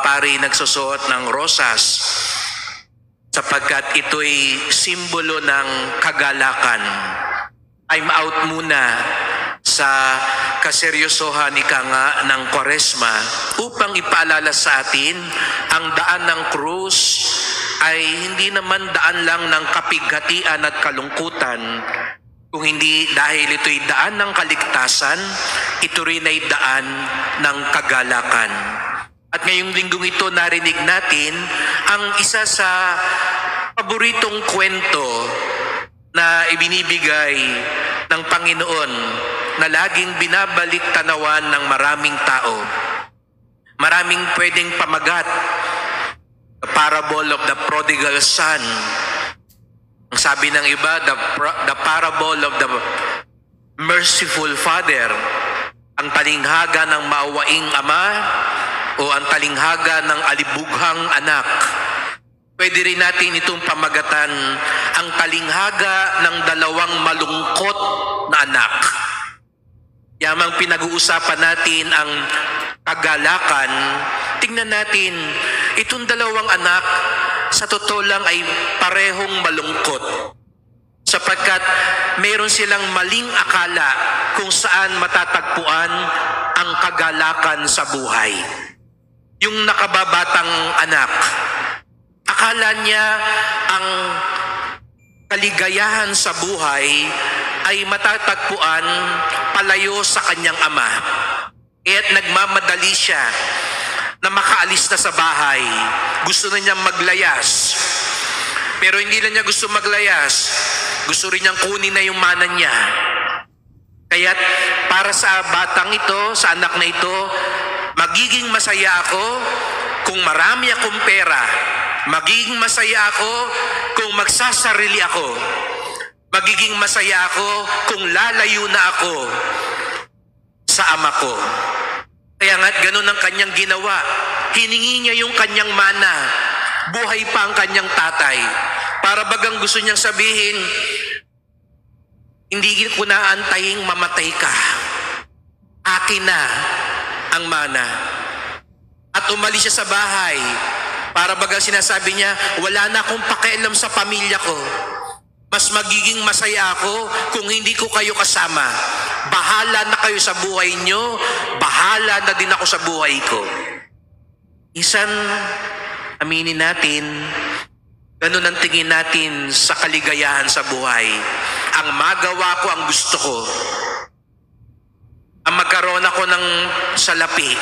pari nagsusuot ng rosas sapagkat ito'y simbolo ng kagalakan. I'm out muna sa kaseryosohan nga ng Kwaresma upang ipaalala sa atin ang daan ng krus ay hindi naman daan lang ng kapighatian at kalungkutan, kung hindi dahil ito'y daan ng kaligtasan, ito rin ay daan ng kagalakan. At ngayong linggong ito narinig natin ang isa sa paboritong kwento na ibinibigay ng Panginoon na laging binabalik tanawan ng maraming tao. Maraming pwedeng pamagat. The parable of the prodigal son. Ang sabi ng iba, the parable of the merciful father. Ang talinghaga ng maawaing ama o ang talinghaga ng alibughang anak. Pwede rin natin itong pamagatan ang talinghaga ng dalawang malungkot na anak. Yamang pinag-uusapan natin ang kagalakan, tingnan natin, itong dalawang anak sa totoo lang ay parehong malungkot. Sapagkat meron silang maling akala kung saan matatagpuan ang kagalakan sa buhay. Yung nakababatang anak, akala niya ang kaligayahan sa buhay ay matatagpuan palayo sa kanyang ama. Kaya't nagmamadali siya na makaalis na sa bahay. Gusto na niyang maglayas. Pero hindi na niya gusto maglayas. Gusto rin niyang kunin na yung mana niya. Kaya't para sa batang ito, sa anak na ito, magiging masaya ako kung marami akong pera. Magiging masaya ako kung magsasarili ako. Magiging masaya ako kung lalayo na ako sa ama ko. Kaya nga't ganun ang kanyang ginawa. Hiningi niya yung kanyang mana. Buhay pa ang kanyang tatay. Para bagang gusto niyang sabihin, hindi ko na antahing mamatay ka. Akin na ang mana. At umalis siya sa bahay. Para bagang sinasabi niya, wala na akong pakialam sa pamilya ko. Mas magiging masaya ako kung hindi ko kayo kasama. Bahala na kayo sa buhay nyo, bahala na din ako sa buhay ko. Isan, aminin natin, ganun ang tingin natin sa kaligayahan sa buhay. Ang magawa ko ang gusto ko. Ang magkaroon ako ng salapi.